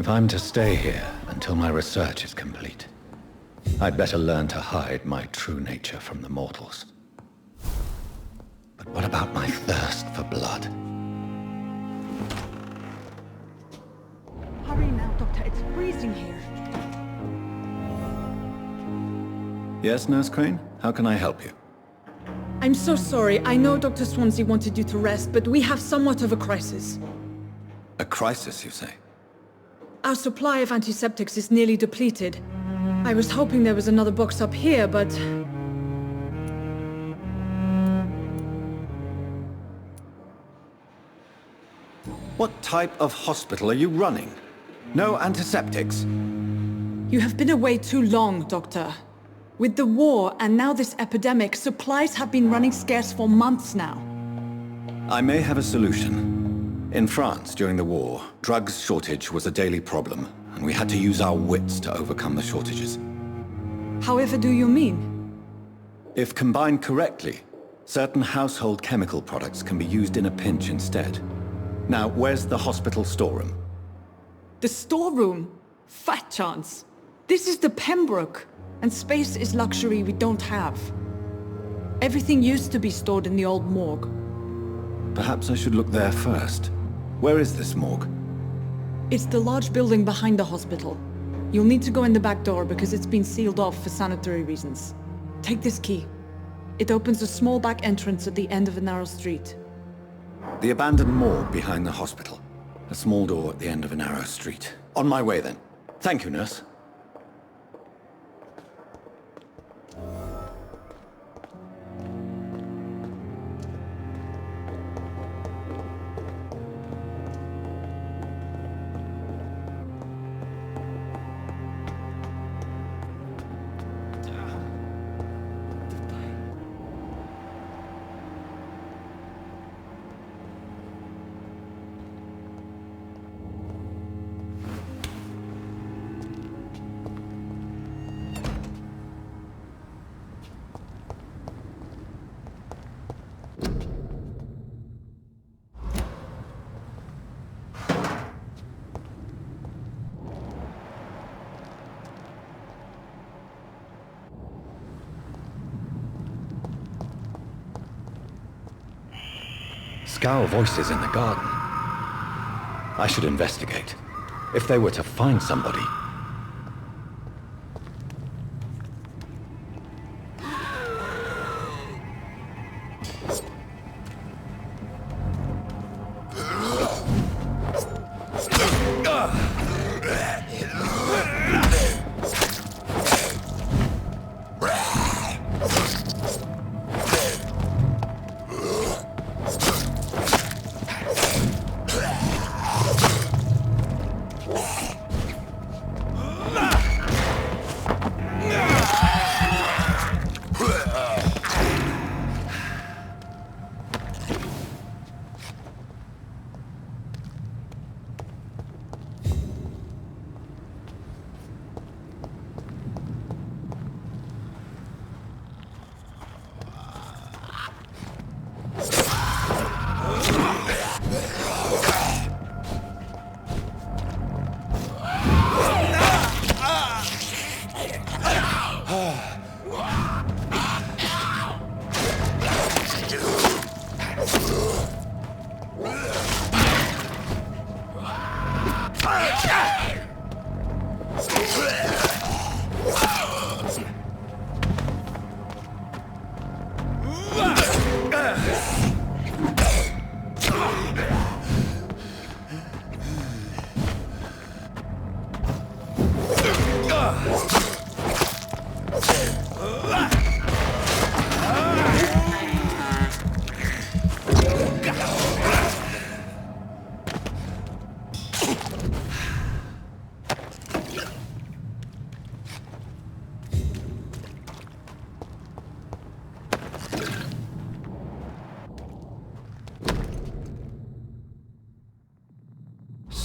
If I'm to stay here until my research is complete, I'd better learn to hide my true nature from the mortals. But what about my thirst for blood? Hurry now, Doctor. It's freezing here. Yes, Nurse Crane? How can I help you? I'm so sorry. I know Dr. Swansea wanted you to rest, but we have somewhat of a crisis. A crisis, you say? Our supply of antiseptics is nearly depleted. I was hoping there was another box up here, but... What type of hospital are you running? No antiseptics? You have been away too long, Doctor. With the war and now this epidemic, supplies have been running scarce for months now. I may have a solution. In France, during the war, drugs shortage was a daily problem, and we had to use our wits to overcome the shortages. However do you mean? If combined correctly, certain household chemical products can be used in a pinch instead. Now, where's the hospital storeroom? The storeroom? Fat chance. This is the Pembroke, and space is luxury we don't have. Everything used to be stored in the old morgue. Perhaps I should look there first. Where is this morgue? It's the large building behind the hospital. You'll need to go in the back door because it's been sealed off for sanitary reasons. Take this key. It opens a small back entrance at the end of a narrow street. The abandoned morgue behind the hospital. A small door at the end of a narrow street. On my way then. Thank you, nurse. Scowl voices in the garden. I should investigate. If they were to find somebody...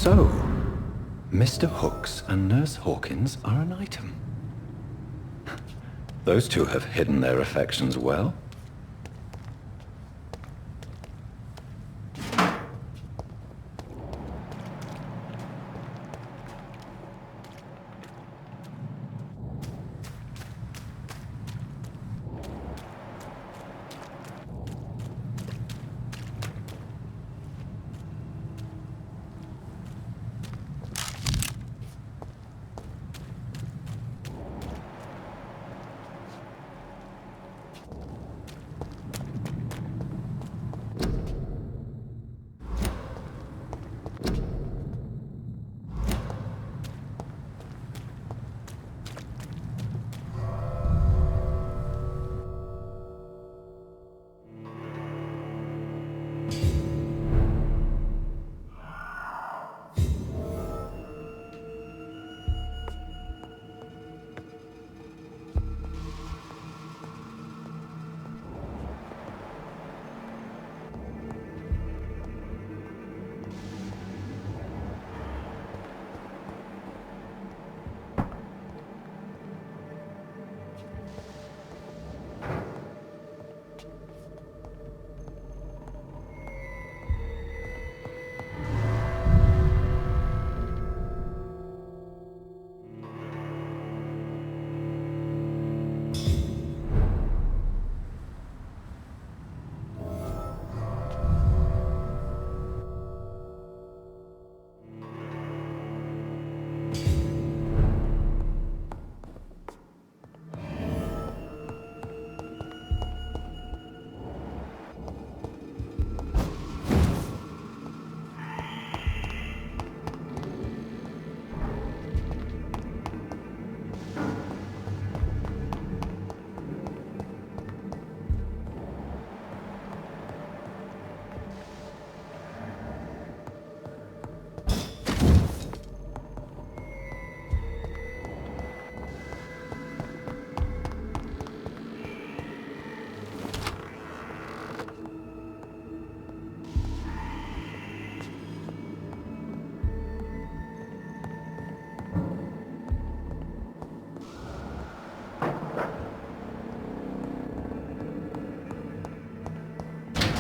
So, Mr. Hooks and Nurse Hawkins are an item. Those two have hidden their affections well.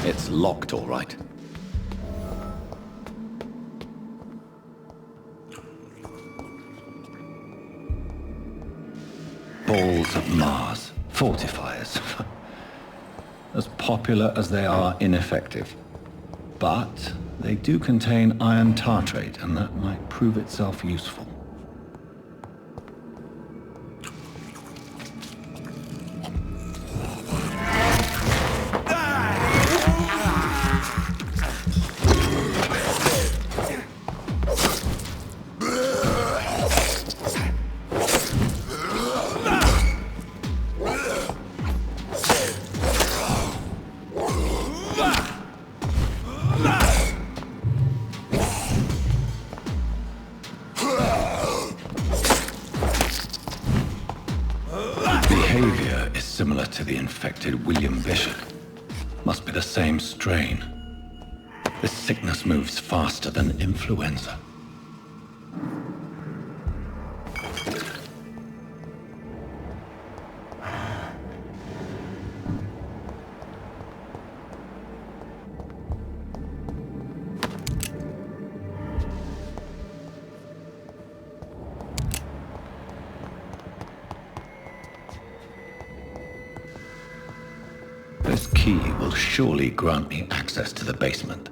It's locked, all right. Balls of Mars. Fortifiers. As popular as they are ineffective. But they do contain iron tartrate, and that might prove itself useful. Behavior is similar to the infected William Bishop. Must be the same strain. This sickness moves faster than influenza. This key will surely grant me access to the basement.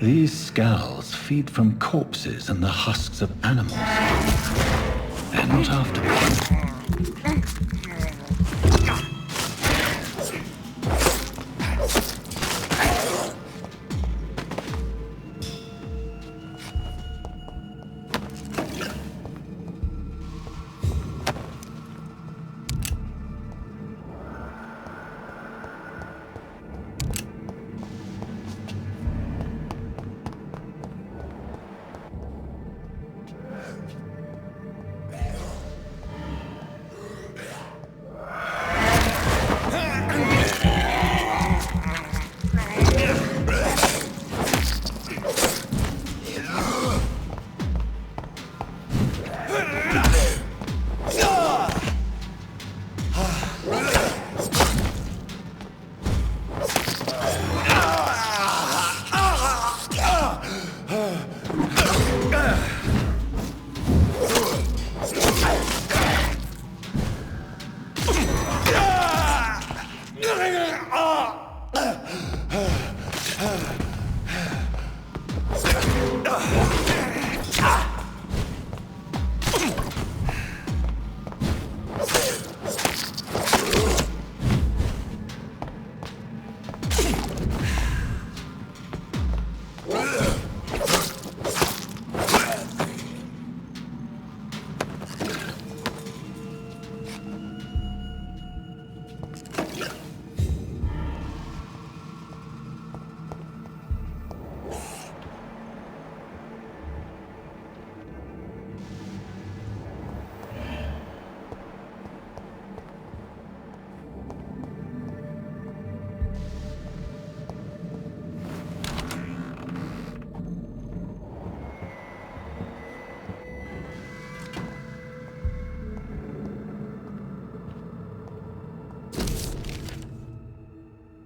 These scowls feed from corpses and the husks of animals. They're not after me.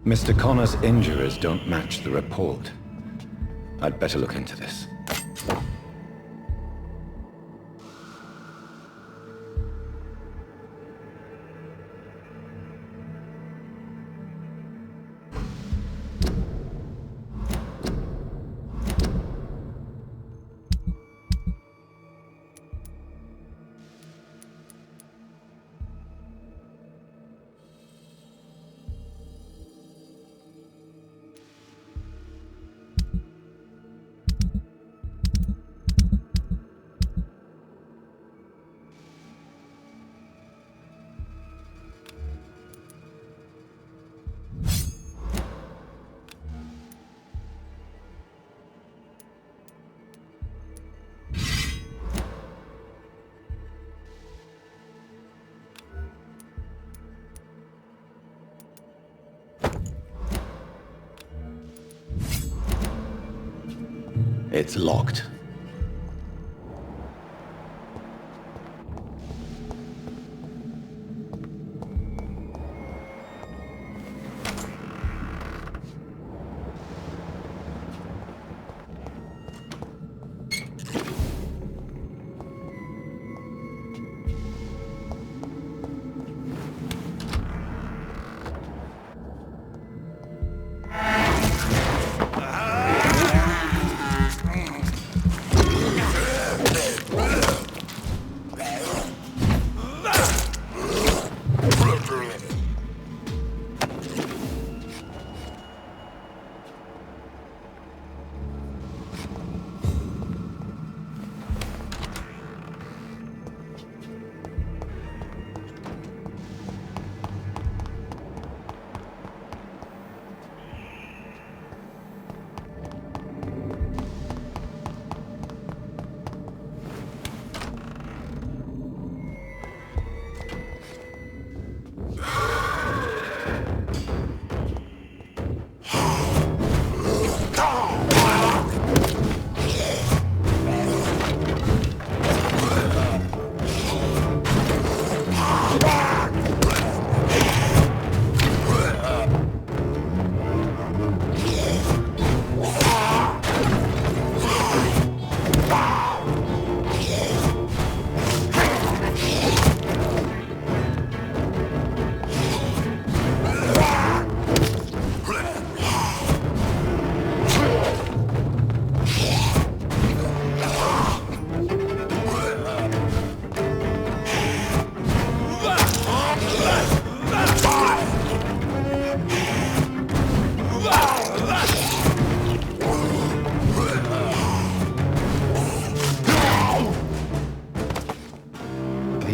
Mr. Connor's injuries don't match the report. I'd better look into this. It's locked.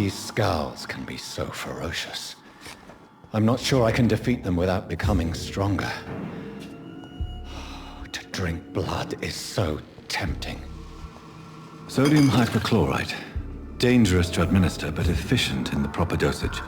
These scowls can be so ferocious. I'm not sure I can defeat them without becoming stronger. To drink blood is so tempting. Sodium hypochlorite. Dangerous to administer, but efficient in the proper dosage.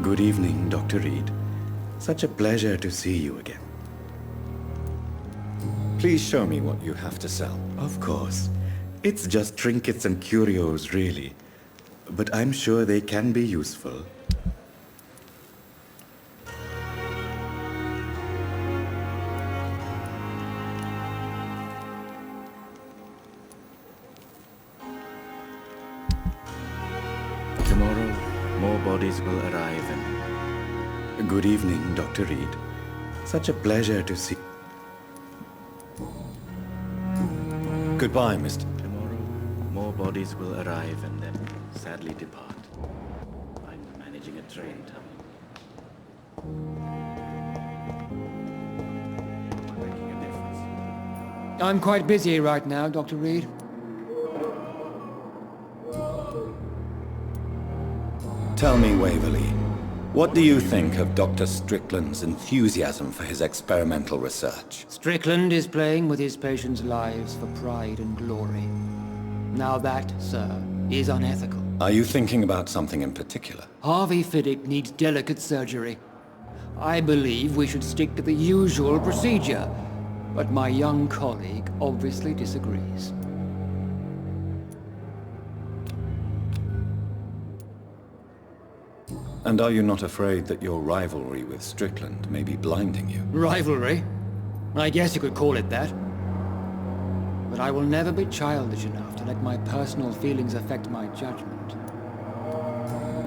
Good evening, Dr. Reid. Such a pleasure to see you again. Please show me what you have to sell. Of course. It's just trinkets and curios, really. But I'm sure they can be useful. Tomorrow, more bodies will arrive and... Good evening, Dr. Reid. Such a pleasure to see... Goodbye, Mr. Tomorrow, more bodies will arrive and then sadly depart. I'm managing a train tunnel. Making a difference. I'm quite busy right now, Dr. Reid. Tell me, Waverly, what do you think of Dr. Strickland's enthusiasm for his experimental research? Strickland is playing with his patients' lives for pride and glory. Now that, sir, is unethical. Are you thinking about something in particular? Harvey Fiddick needs delicate surgery. I believe we should stick to the usual procedure, but my young colleague obviously disagrees. And are you not afraid that your rivalry with Strickland may be blinding you? Rivalry? I guess you could call it that. But I will never be childish enough to let my personal feelings affect my judgment.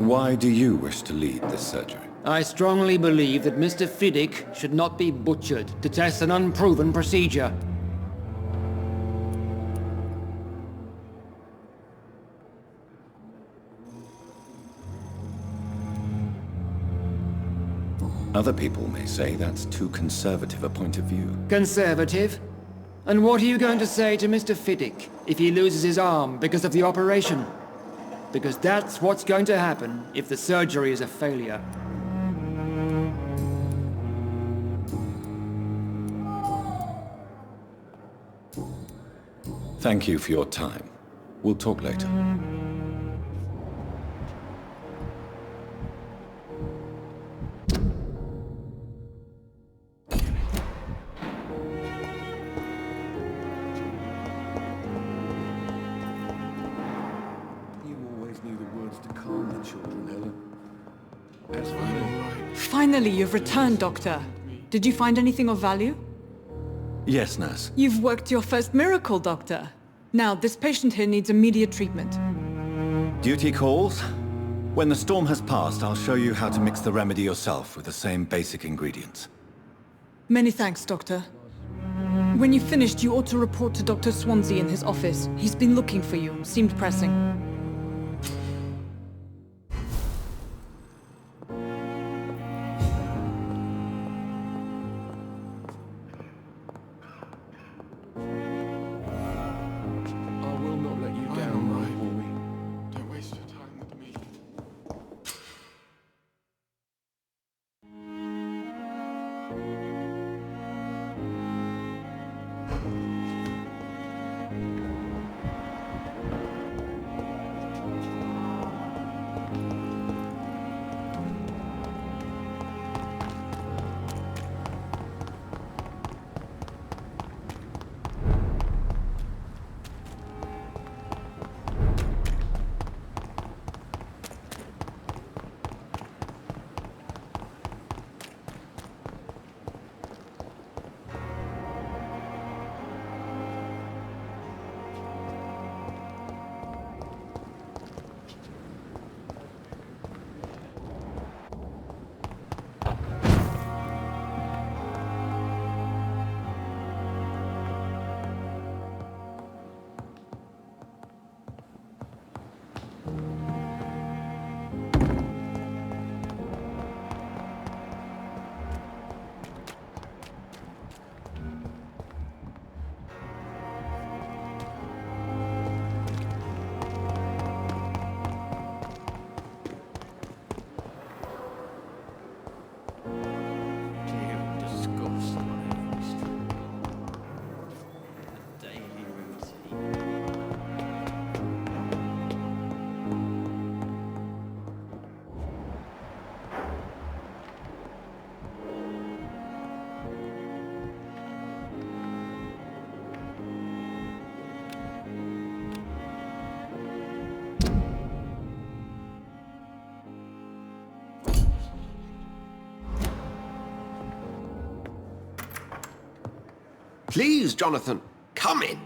Why do you wish to lead this surgery? I strongly believe that Mr. Fiddick should not be butchered to test an unproven procedure. Other people may say that's too conservative a point of view. Conservative? And what are you going to say to Mr. Fiddick if he loses his arm because of the operation? Because that's what's going to happen if the surgery is a failure. Thank you for your time. We'll talk later. You always knew the words to calm the children, Helen. Finally, you've returned, Doctor. Did you find anything of value? Yes, nurse. You've worked your first miracle, Doctor. Now, this patient here needs immediate treatment. Duty calls. When the storm has passed, I'll show you how to mix the remedy yourself with the same basic ingredients. Many thanks, Doctor. When you've finished, you ought to report to Dr. Swansea in his office. He's been looking for you. Seemed pressing. I will not let you down, my boy. Don't waste your time with me. Please, Jonathan, come in.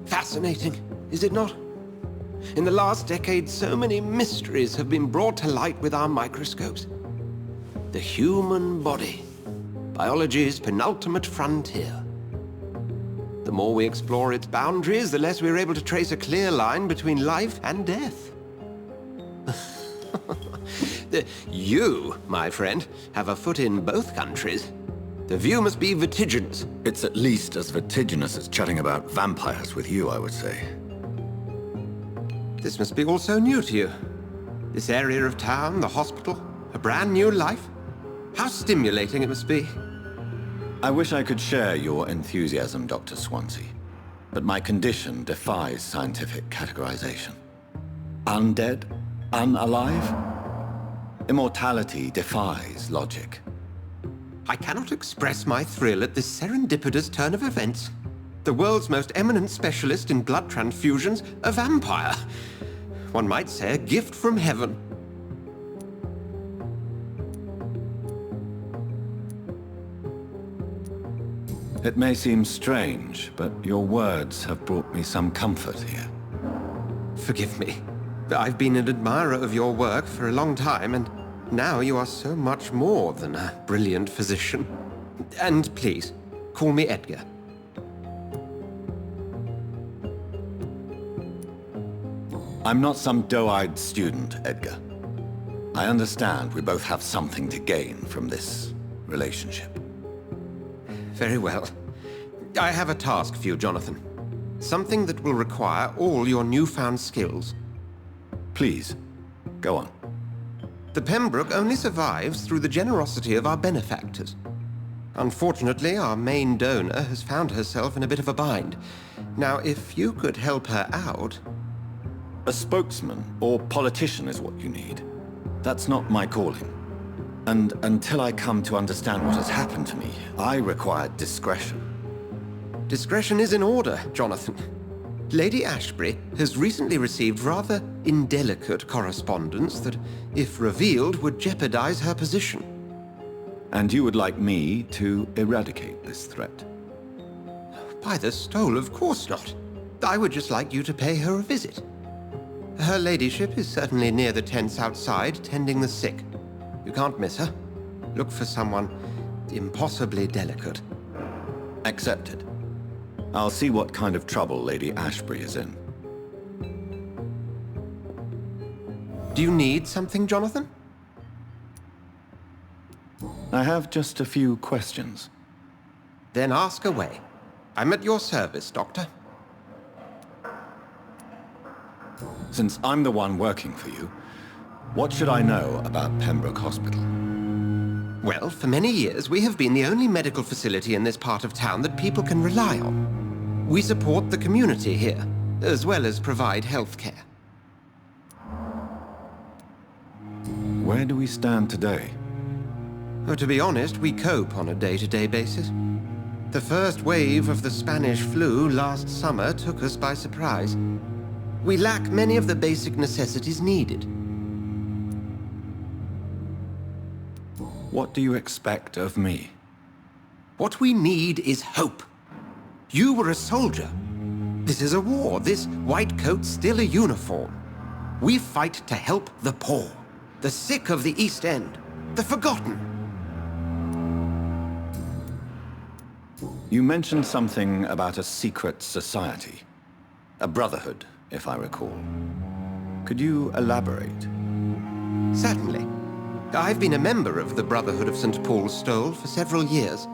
Fascinating, is it not? In the last decade, so many mysteries have been brought to light with our microscopes. The human body, biology's penultimate frontier. The more we explore its boundaries, the less we're able to trace a clear line between life and death. You, my friend, have a foot in both countries. The view must be vertiginous. It's at least as vertiginous as chatting about vampires with you, I would say. This must be all so new to you. This area of town, the hospital, a brand new life. How stimulating it must be. I wish I could share your enthusiasm, Dr. Swansea, but my condition defies scientific categorization. Undead? Unalive? Immortality defies logic. I cannot express my thrill at this serendipitous turn of events. The world's most eminent specialist in blood transfusions, a vampire. One might say a gift from heaven. It may seem strange, but your words have brought me some comfort here. Forgive me. I've been an admirer of your work for a long time, and now you are so much more than a brilliant physician. And please, call me Edgar. I'm not some doe-eyed student, Edgar. I understand we both have something to gain from this relationship. Very well. I have a task for you, Jonathan. Something that will require all your newfound skills. Please, go on. The Pembroke only survives through the generosity of our benefactors. Unfortunately, our main donor has found herself in a bit of a bind. Now, if you could help her out... A spokesman or politician is what you need. That's not my calling. And until I come to understand what has happened to me, I require discretion. Discretion is in order, Jonathan. Lady Ashbury has recently received rather indelicate correspondence that, if revealed, would jeopardize her position. And you would like me to eradicate this threat? By the stole, of course not. I would just like you to pay her a visit. Her ladyship is certainly near the tents outside, tending the sick. You can't miss her. Look for someone impossibly delicate. Accepted. I'll see what kind of trouble Lady Ashbury is in. Do you need something, Jonathan? I have just a few questions. Then ask away. I'm at your service, Doctor. Since I'm the one working for you, what should I know about Pembroke Hospital? Well, for many years, we have been the only medical facility in this part of town that people can rely on. We support the community here, as well as provide health care. Where do we stand today? Well, to be honest, we cope on a day-to-day basis. The first wave of the Spanish flu last summer took us by surprise. We lack many of the basic necessities needed. What do you expect of me? What we need is hope. You were a soldier. This is a war. This white coat's still a uniform. We fight to help the poor, the sick of the East End, the forgotten. You mentioned something about a secret society. A brotherhood, if I recall. Could you elaborate? Certainly. I've been a member of the Brotherhood of St. Paul's Stole for several years.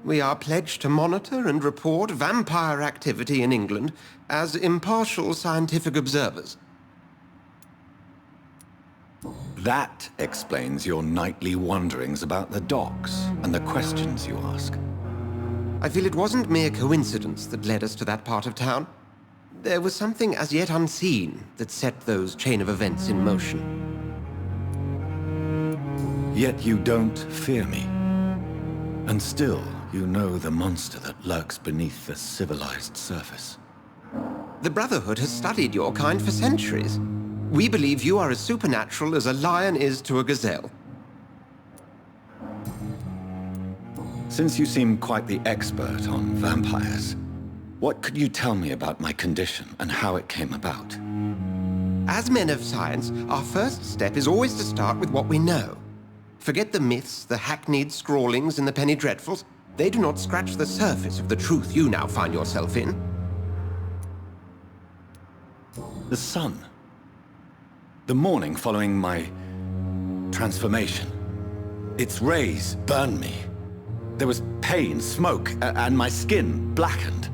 We are pledged to monitor and report vampire activity in England as impartial scientific observers. That explains your nightly wanderings about the docks and the questions you ask. I feel it wasn't mere coincidence that led us to that part of town. There was something as yet unseen that set those chain of events in motion. Yet you don't fear me. And still, you know the monster that lurks beneath the civilized surface. The Brotherhood has studied your kind for centuries. We believe you are as supernatural as a lion is to a gazelle. Since you seem quite the expert on vampires, what could you tell me about my condition and how it came about? As men of science, our first step is always to start with what we know. Forget the myths, the hackneyed scrawlings, and the penny dreadfuls. They do not scratch the surface of the truth you now find yourself in. The sun. The morning following my transformation. Its rays burned me. There was pain, smoke, and my skin blackened.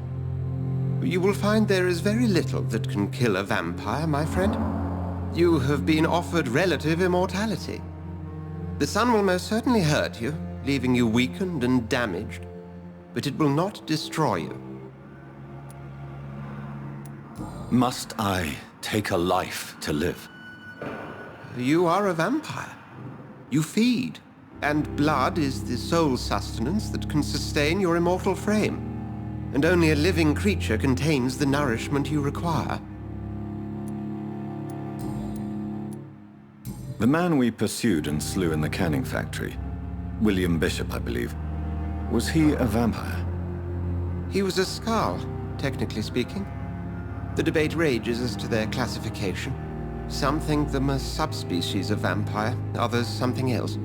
You will find there is very little that can kill a vampire, my friend. You have been offered relative immortality. The sun will most certainly hurt you, leaving you weakened and damaged, but it will not destroy you. Must I take a life to live? You are a vampire. You feed, and blood is the sole sustenance that can sustain your immortal frame. And only a living creature contains the nourishment you require. The man we pursued and slew in the canning factory, William Bishop, I believe, was he a vampire? He was a Skald, technically speaking. The debate rages as to their classification. Some think them a subspecies of vampire, others something else.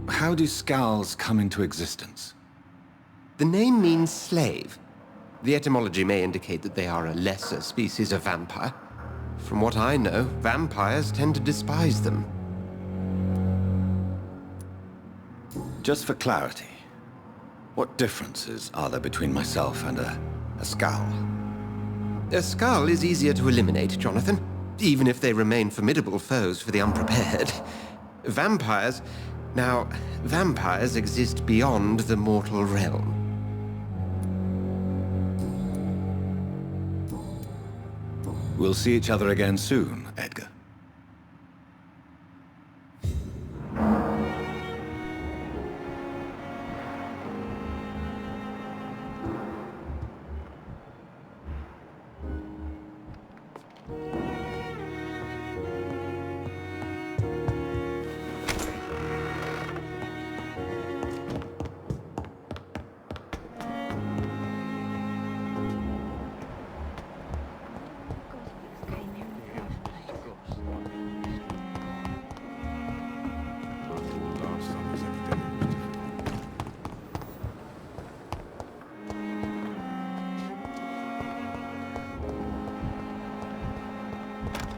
How do Skalds come into existence? The name means slave. The etymology may indicate that they are a lesser species of vampire. From what I know, vampires tend to despise them. Just for clarity, what differences are there between myself and a Skald? A Skald is easier to eliminate, Jonathan, even if they remain formidable foes for the unprepared. Vampires exist beyond the mortal realm. We'll see each other again soon, Edgar.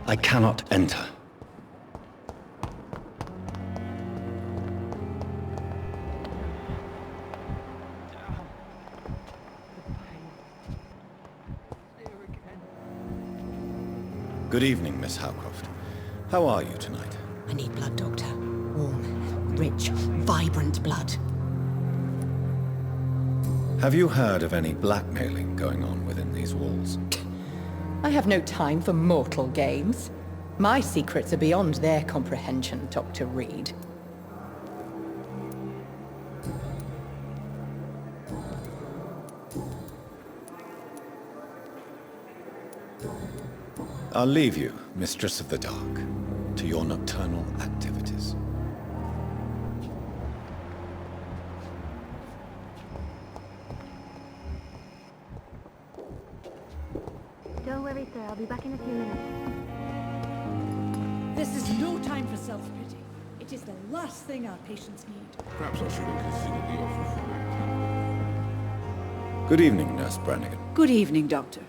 I cannot enter. Good evening, Miss Howcroft. How are you tonight? I need blood, Doctor. Warm, rich, vibrant blood. Have you heard of any blackmailing going on within these walls? I have no time for mortal games. My secrets are beyond their comprehension, Dr. Reid. I'll leave you, Mistress of the Dark, to your nocturnal activities. Don't worry, sir. I'll be back in a few minutes. This is no time for self-pity. It is the last thing our patients need. Perhaps I shouldn't consider the offer from it. Good evening, Nurse Brannigan. Good evening, Doctor.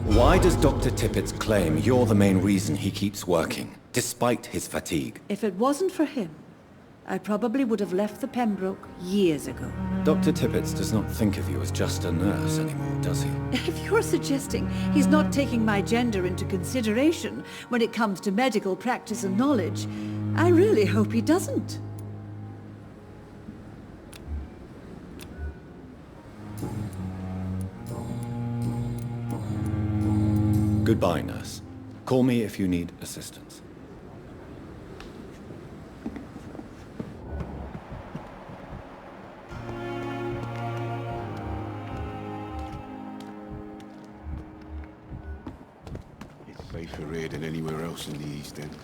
Why does Dr. Tippett's claim you're the main reason he keeps working, despite his fatigue? If it wasn't for him, I probably would have left the Pembroke years ago. Dr. Tippett does not think of you as just a nurse anymore, does he? If you're suggesting he's not taking my gender into consideration when it comes to medical practice and knowledge, I really hope he doesn't. Goodbye, nurse. Call me if you need assistance. It's safer here than anywhere else in the East End.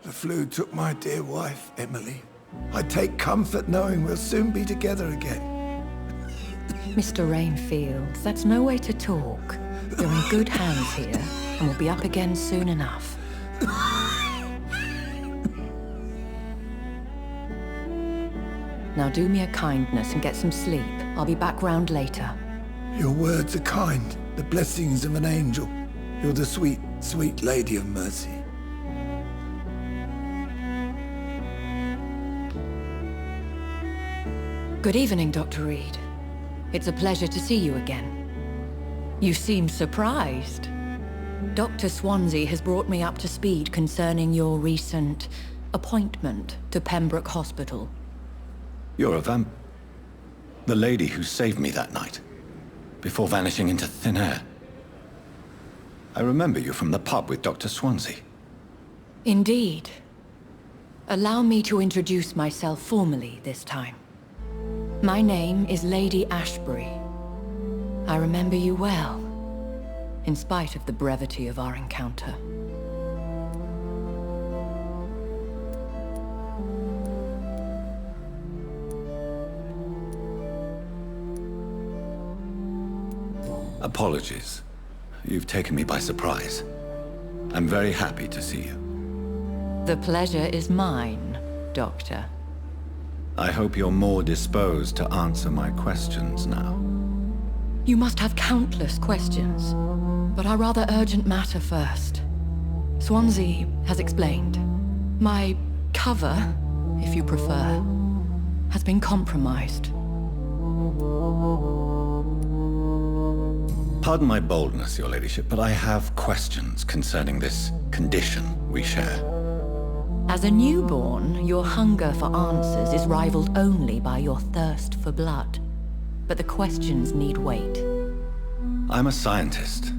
The flu took my dear wife, Emily. I take comfort knowing we'll soon be together again. Mr. Rainfield, that's no way to talk. You're in good hands here, and we'll be up again soon enough. Now do me a kindness and get some sleep. I'll be back round later. Your words are kind, the blessings of an angel. You're the sweet, sweet Lady of Mercy. Good evening, Dr. Reid. It's a pleasure to see you again. You seem surprised. Dr. Swansea has brought me up to speed concerning your recent appointment to Pembroke Hospital. You're a the lady who saved me that night, before vanishing into thin air. I remember you from the pub with Dr. Swansea. Indeed. Allow me to introduce myself formally this time. My name is Lady Ashbury. I remember you well, in spite of the brevity of our encounter. Apologies. You've taken me by surprise. I'm very happy to see you. The pleasure is mine, Doctor. I hope you're more disposed to answer my questions now. You must have countless questions, but our rather urgent matter first. Swansea has explained. My cover, if you prefer, has been compromised. Pardon my boldness, Your Ladyship, but I have questions concerning this condition we share. As a newborn, your hunger for answers is rivaled only by your thirst for blood. But the questions need wait. I'm a scientist.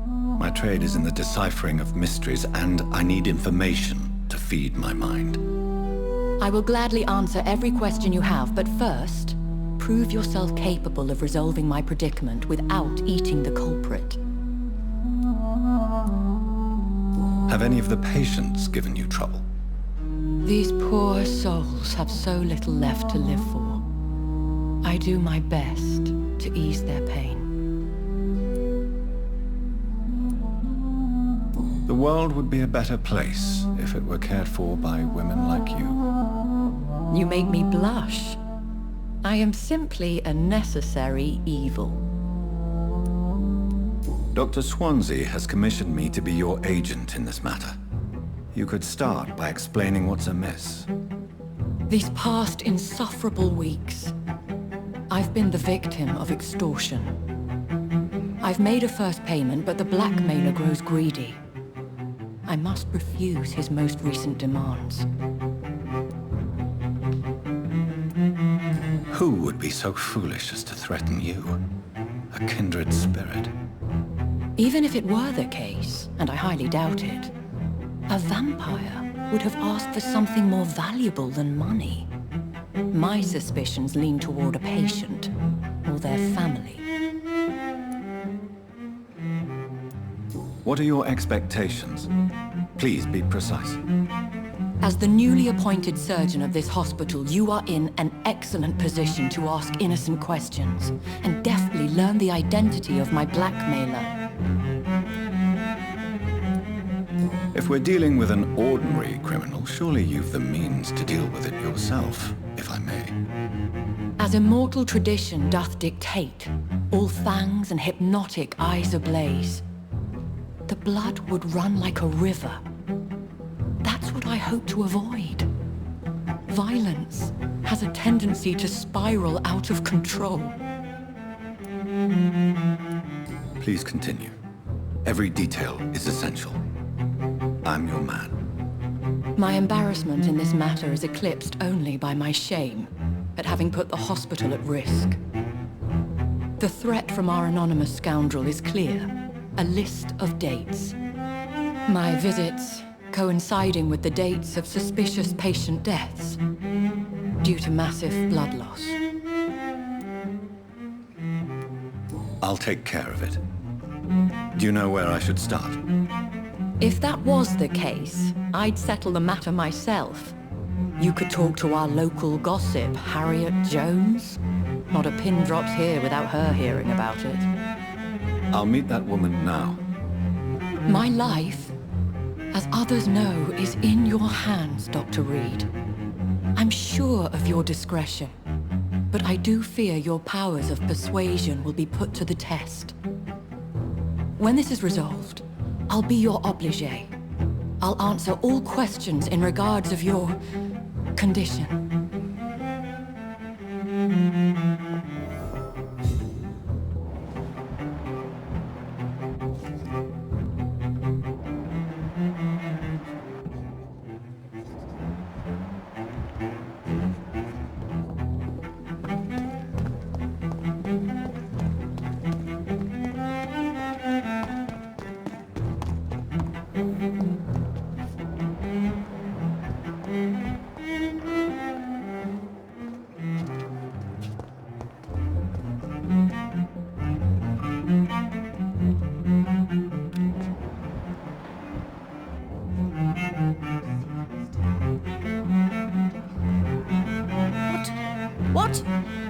My trade is in the deciphering of mysteries, and I need information to feed my mind. I will gladly answer every question you have, but first, prove yourself capable of resolving my predicament without eating the culprit. Have any of the patients given you trouble? These poor souls have so little left to live for. I do my best to ease their pain. The world would be a better place if it were cared for by women like you. You make me blush. I am simply a necessary evil. Dr. Swansea has commissioned me to be your agent in this matter. You could start by explaining what's amiss. These past insufferable weeks, I've been the victim of extortion. I've made a first payment, but the blackmailer grows greedy. I must refuse his most recent demands. Who would be so foolish as to threaten you? A kindred spirit. Even if it were the case, and I highly doubt it, a vampire would have asked for something more valuable than money. My suspicions lean toward a patient, or their family. What are your expectations? Please be precise. As the newly appointed surgeon of this hospital, you are in an excellent position to ask innocent questions, and deftly learn the identity of my blackmailer. If we're dealing with an ordinary criminal, surely you've the means to deal with it yourself, if I may. As immortal tradition doth dictate, all fangs and hypnotic eyes ablaze, the blood would run like a river. That's what I hope to avoid. Violence has a tendency to spiral out of control. Please continue. Every detail is essential. I'm your man. My embarrassment in this matter is eclipsed only by my shame at having put the hospital at risk. The threat from our anonymous scoundrel is clear. A list of dates. My visits coinciding with the dates of suspicious patient deaths due to massive blood loss. I'll take care of it. Do you know where I should start? If that was the case, I'd settle the matter myself. You could talk to our local gossip, Harriet Jones. Not a pin drops here without her hearing about it. I'll meet that woman now. My life, as others know, is in your hands, Dr. Reid. I'm sure of your discretion, but I do fear your powers of persuasion will be put to the test. When this is resolved, I'll be your obligé. I'll answer all questions in regards of your condition.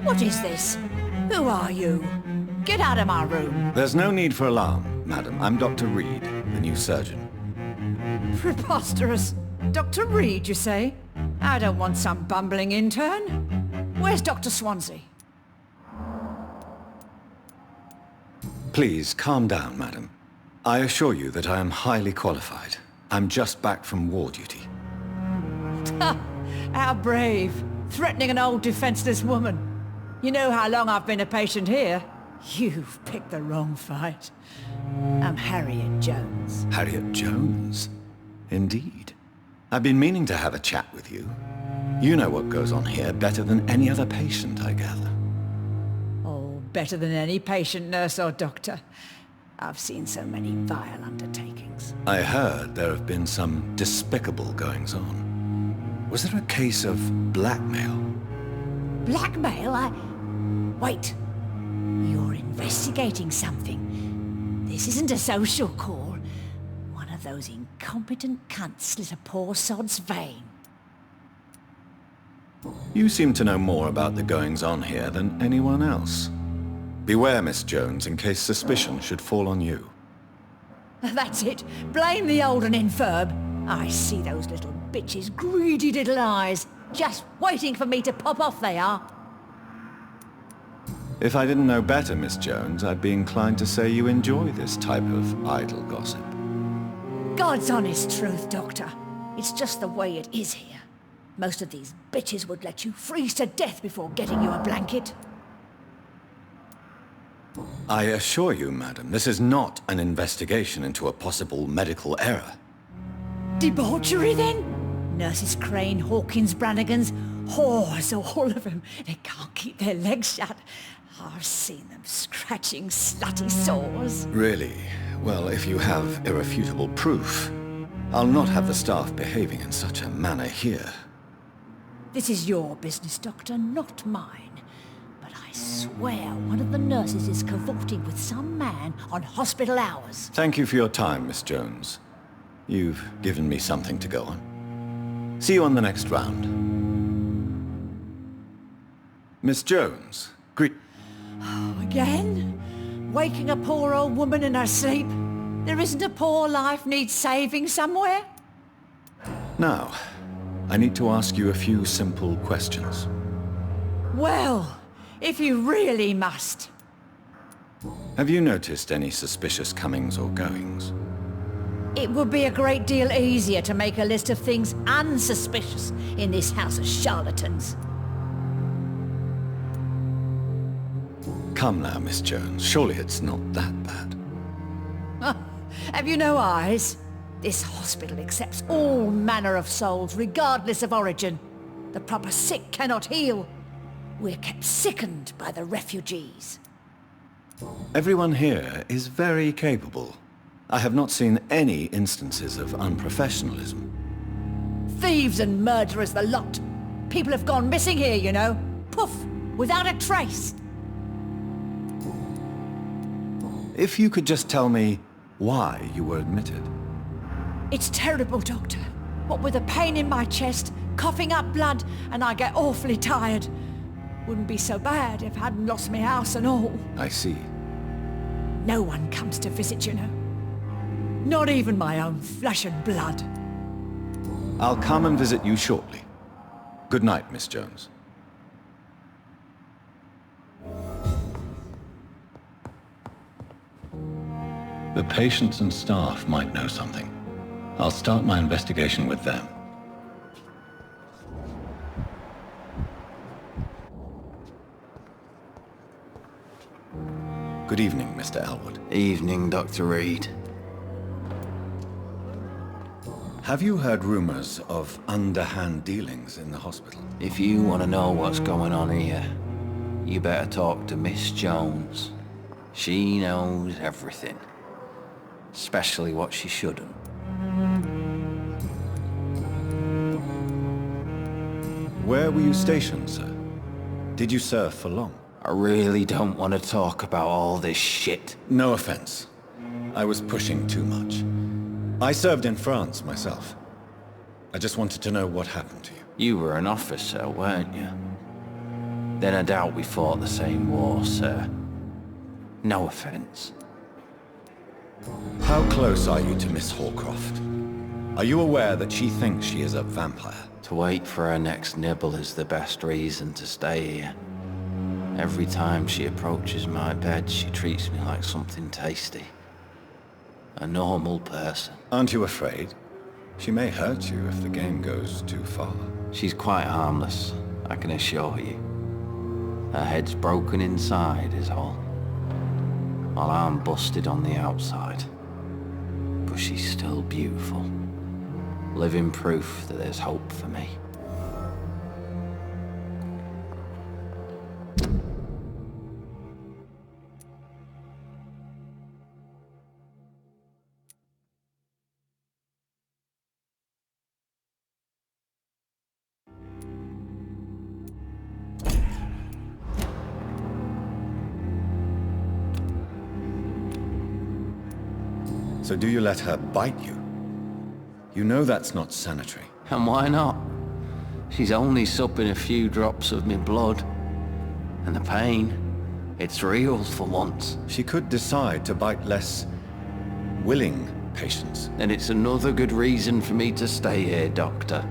What is this? Who are you? Get out of my room. There's no need for alarm, madam. I'm Dr. Reid, the new surgeon. Preposterous. Dr. Reid, you say? I don't want some bumbling intern. Where's Dr. Swansea? Please, calm down, madam. I assure you that I am highly qualified. I'm just back from war duty. How brave. Threatening an old defenseless woman. You know how long I've been a patient here? You've picked the wrong fight. I'm Harriet Jones. Harriet Jones? Indeed. I've been meaning to have a chat with you. You know what goes on here better than any other patient, I gather. Oh, better than any patient, nurse or doctor. I've seen so many vile undertakings. I heard there have been some despicable goings-on. Was there a case of blackmail? Blackmail? Wait. You're investigating something. This isn't a social call. One of those incompetent cunts slit a poor sod's vein. You seem to know more about the goings-on here than anyone else. Beware, Miss Jones, in case suspicion should fall on you. That's it. Blame the old and infirm. I see those little bitches' greedy little eyes, just waiting for me to pop off they are. If I didn't know better, Miss Jones, I'd be inclined to say you enjoy this type of idle gossip. God's honest truth, Doctor. It's just the way it is here. Most of these bitches would let you freeze to death before getting you a blanket. I assure you, madam, this is not an investigation into a possible medical error. Debauchery, then? Nurses Crane, Hawkins, Brannigans, whores, all of them. They can't keep their legs shut. I've seen them scratching slutty sores. Really? Well, if you have irrefutable proof, I'll not have the staff behaving in such a manner here. This is your business, Doctor, not mine. But I swear one of the nurses is cavorting with some man on hospital hours. Thank you for your time, Miss Jones. You've given me something to go on. See you on the next round. Miss Jones, greet... Again? Waking a poor old woman in her sleep? There isn't a poor life needs saving somewhere? Now, I need to ask you a few simple questions. Well, if you really must. Have you noticed any suspicious comings or goings? It would be a great deal easier to make a list of things unsuspicious in this house of charlatans. Come now, Miss Jones. Surely it's not that bad. Have you no eyes? This hospital accepts all manner of souls, regardless of origin. The proper sick cannot heal. We're kept sickened by the refugees. Everyone here is very capable. I have not seen any instances of unprofessionalism. Thieves and murderers, the lot. People have gone missing here, you know. Poof, without a trace. If you could just tell me why you were admitted. It's terrible, Doctor. What with a pain in my chest, coughing up blood, and I get awfully tired. Wouldn't be so bad if I hadn't lost my house and all. I see. No one comes to visit, you know. Not even my own flesh and blood. I'll come and visit you shortly. Good night, Miss Jones. The patients and staff might know something. I'll start my investigation with them. Good evening, Mr. Elwood. Evening, Dr. Reid. Have you heard rumors of underhand dealings in the hospital? If you want to know what's going on here, you better talk to Miss Jones. She knows everything. Especially what she shouldn't. Where were you stationed, sir? Did you serve for long? I really don't want to talk about all this shit. No offense. I was pushing too much. I served in France myself. I just wanted to know what happened to you. You were an officer, weren't you? Then I doubt we fought the same war, sir. No offense. How close are you to Miss Hallcroft? Are you aware that she thinks she is a vampire? To wait for her next nibble is the best reason to stay here. Every time she approaches my bed, she treats me like something tasty. A normal person. Aren't you afraid? She may hurt you if the game goes too far. She's quite harmless, I can assure you. Her head's broken inside is all. While I'm busted on the outside. But she's still beautiful. Living proof that there's hope for me. So do you let her bite you? You know that's not sanitary. And why not? She's only supping a few drops of me blood. And the pain, it's real for once. She could decide to bite less willing patients. Then it's another good reason for me to stay here, Doctor.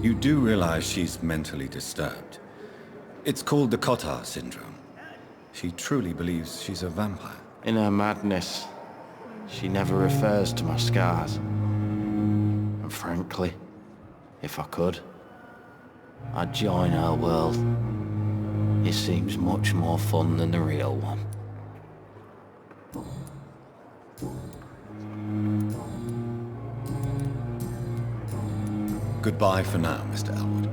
You do realize she's mentally disturbed. It's called the Cotard syndrome. She truly believes she's a vampire. In her madness, she never refers to my scars. And frankly, if I could, I'd join her world. It seems much more fun than the real one. Goodbye for now, Mr. Elwood.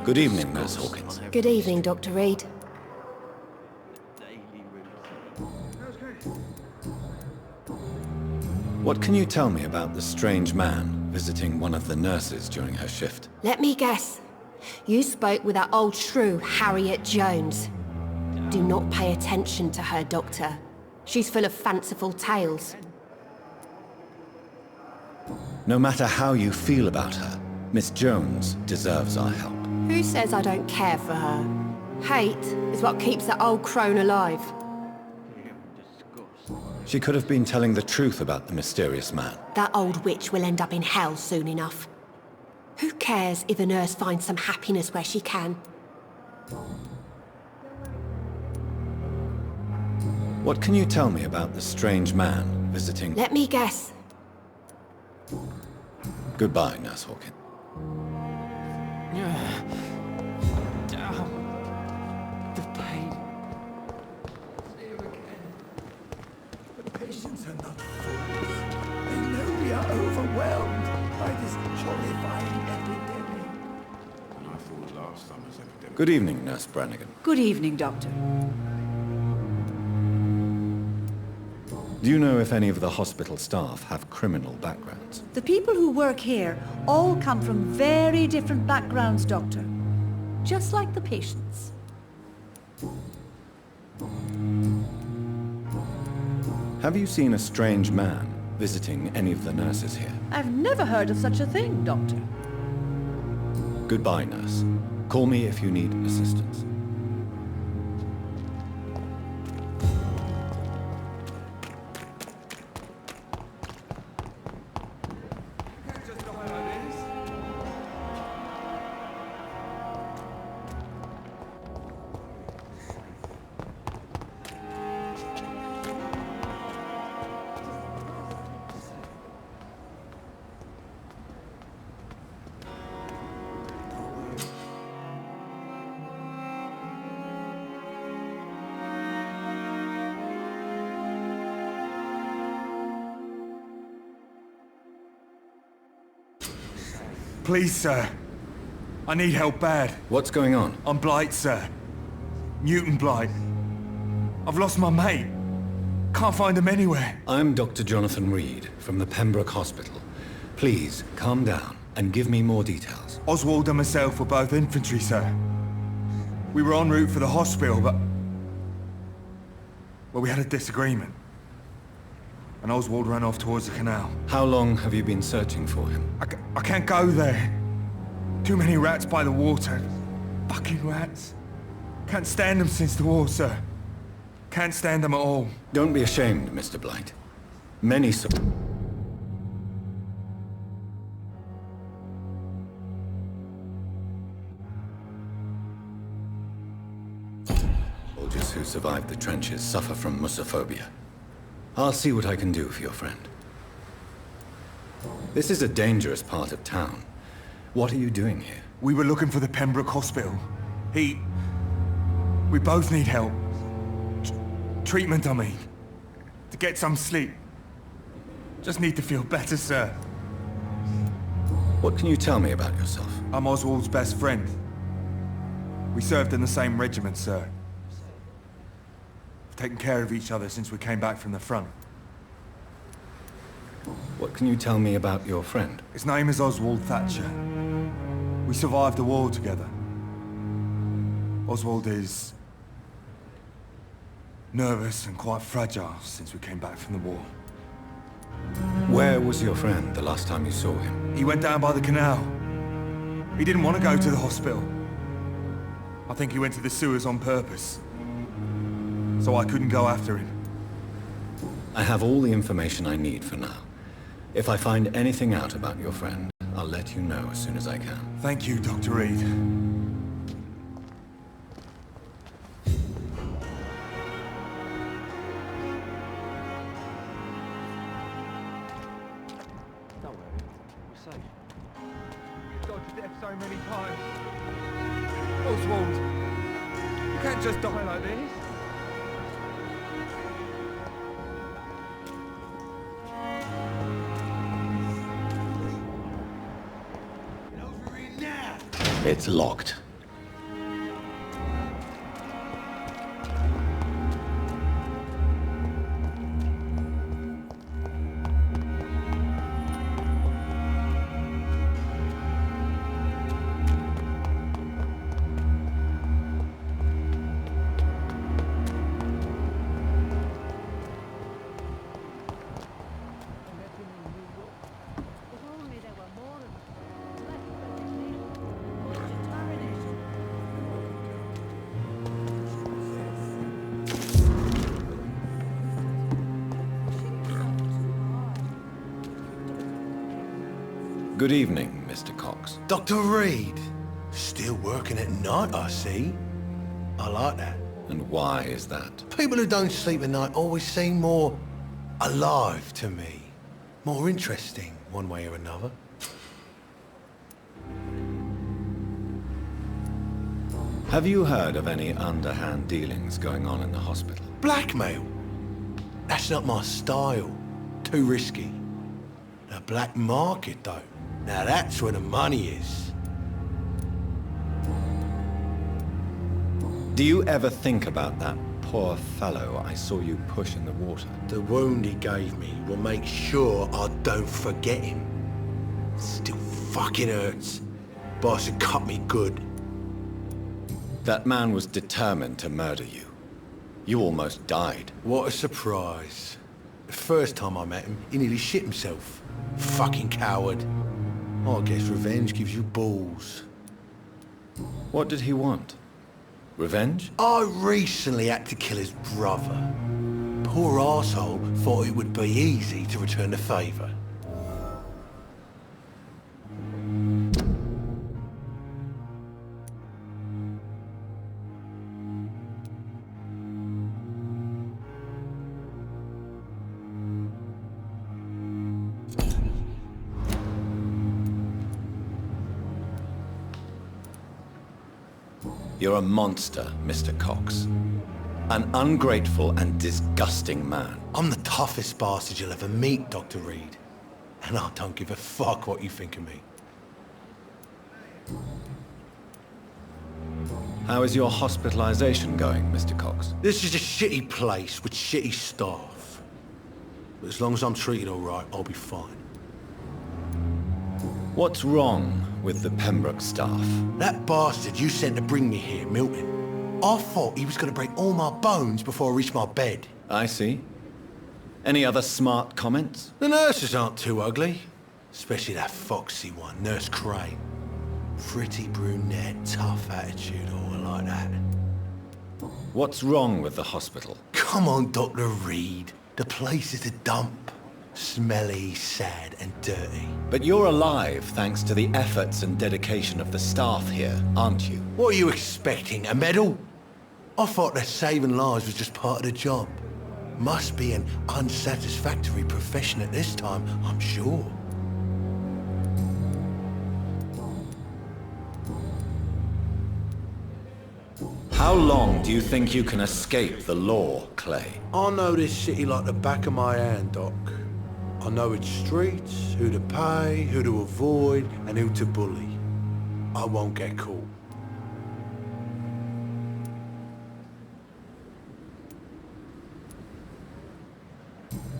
Good evening, Nurse Hawkins. Good evening, Dr. Reid. What can you tell me about the strange man visiting one of the nurses during her shift? Let me guess. You spoke with that old shrew, Harriet Jones. Do not pay attention to her, Doctor. She's full of fanciful tales. No matter how you feel about her, Miss Jones deserves our help. Who says I don't care for her? Hate is what keeps that old crone alive. She could have been telling the truth about the mysterious man. That old witch will end up in hell soon enough. Who cares if a nurse finds some happiness where she can? What can you tell me about the strange man visiting... Let me guess. Goodbye, Nurse Hawkins. The pain. The patients are not fools. They know we are overwhelmed by this horrifying epidemic. And I thought last summer's epidemic. Good evening, Nurse Brannigan. Good evening, Doctor. Do you know if any of the hospital staff have criminal backgrounds? The people who work here all come from very different backgrounds, Doctor. Just like the patients. Have you seen a strange man visiting any of the nurses here? I've never heard of such a thing, Doctor. Goodbye, nurse. Call me if you need assistance. Please, sir. I need help bad. What's going on? I'm Blight, sir. Newton Blight. I've lost my mate. Can't find him anywhere. I'm Dr. Jonathan Reid from the Pembroke Hospital. Please, calm down and give me more details. Oswald and myself were both infantry, sir. We were en route for the hospital, but... well, we had a disagreement. And Oswald ran off towards the canal. How long have you been searching for him? I can't go there. Too many rats by the water. Fucking rats. Can't stand them since the war, sir. Can't stand them at all. Don't be ashamed, Mr. Blight. Many soldiers who survived the trenches suffer from musophobia. I'll see what I can do for your friend. This is a dangerous part of town. What are you doing here? We were looking for the Pembroke Hospital. We both need help. Treatment, I mean. To get some sleep. Just need to feel better, sir. What can you tell me about yourself? I'm Oswald's best friend. We served in the same regiment, sir. We've taken care of each other since we came back from the front. What can you tell me about your friend? His name is Oswald Thatcher. We survived the war together. Oswald is... nervous and quite fragile since we came back from the war. Where was your friend the last time you saw him? He went down by the canal. He didn't want to go to the hospital. I think he went to the sewers on purpose. So I couldn't go after him. I have all the information I need for now. If I find anything out about your friend, I'll let you know as soon as I can. Thank you, Dr. Reid. Dodged death so many times. Oswald, you can't just die like this. It's locked. Good evening, Mr. Cox. Dr. Reid. Still working at night, I see. I like that. And why is that? People who don't sleep at night always seem more alive to me. More interesting, one way or another. Have you heard of any underhand dealings going on in the hospital? Blackmail? That's not my style. Too risky. The black market, though. Now that's where the money is. Do you ever think about that poor fellow I saw you push in the water? The wound he gave me will make sure I don't forget him. Still fucking hurts. Boss had cut me good. That man was determined to murder you. You almost died. What a surprise. The first time I met him, he nearly shit himself. Fucking coward. I guess revenge gives you balls. What did he want? Revenge? I recently had to kill his brother. Poor arsehole thought it would be easy to return the favour. You're a monster, Mr. Cox. An ungrateful and disgusting man. I'm the toughest bastard you'll ever meet, Dr. Reid. And I don't give a fuck what you think of me. How is your hospitalization going, Mr. Cox? This is a shitty place with shitty staff. But as long as I'm treated all right, I'll be fine. What's wrong with the Pembroke staff? That bastard you sent to bring me here, Milton. I thought he was going to break all my bones before I reached my bed. I see. Any other smart comments? The nurses aren't too ugly. Especially that foxy one, Nurse Crane. Pretty brunette, tough attitude, all like that. What's wrong with the hospital? Come on, Dr. Reid. The place is a dump. Smelly, sad, and dirty. But you're alive thanks to the efforts and dedication of the staff here, aren't you? What are you expecting, a medal? I thought that saving lives was just part of the job. Must be an unsatisfactory profession at this time, I'm sure. How long do you think you can escape the law, Clay? I know this city like the back of my hand, Doc. I know its streets, who to pay, who to avoid, and who to bully. I won't get caught.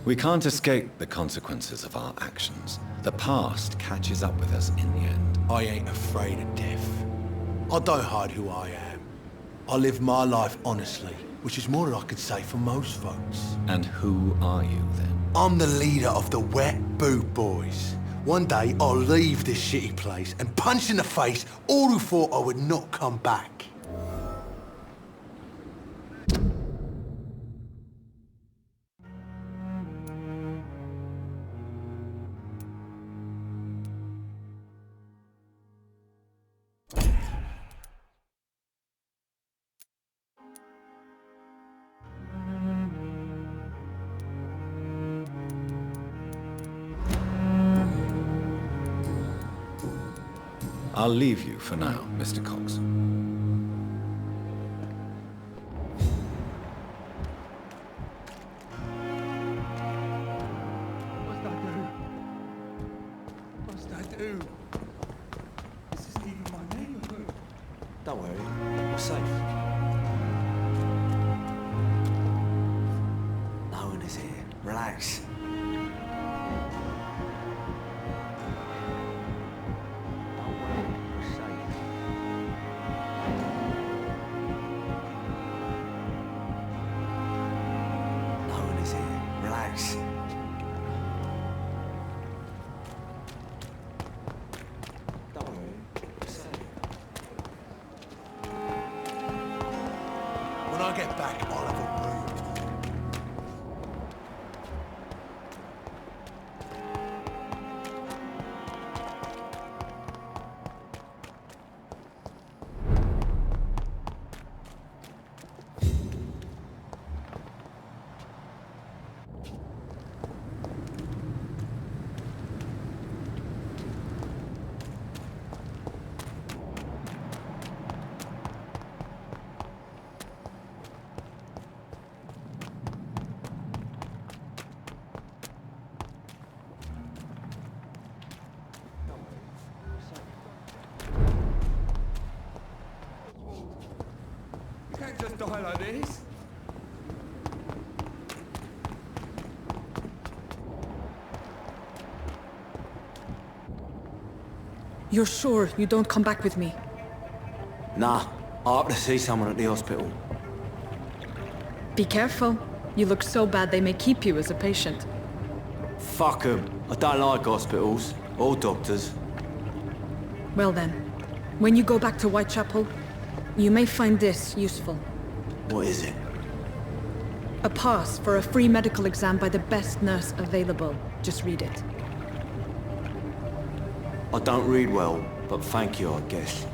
We can't escape the consequences of our actions. The past catches up with us in the end. I ain't afraid of death. I don't hide who I am. I live my life honestly, which is more than I could say for most folks. And who are you, then? I'm the leader of the Wet Boot Boys. One day I'll leave this shitty place and punch in the face all who thought I would not come back. I'll leave you for now, Mr. Cox. What's I do? This isn't even my neighborhood. Don't worry, we're safe. No one is here. Relax. Relax. Don't worry. When I get back, I'll have a room. You can't just die like this. You're sure you don't come back with me? Nah, I have to see someone at the hospital. Be careful. You look so bad they may keep you as a patient. Fuck 'em. I don't like hospitals or doctors. Well then, when you go back to Whitechapel, you may find this useful. What is it? A pass for a free medical exam by the best nurse available. Just read it. I don't read well, but thank you, I guess.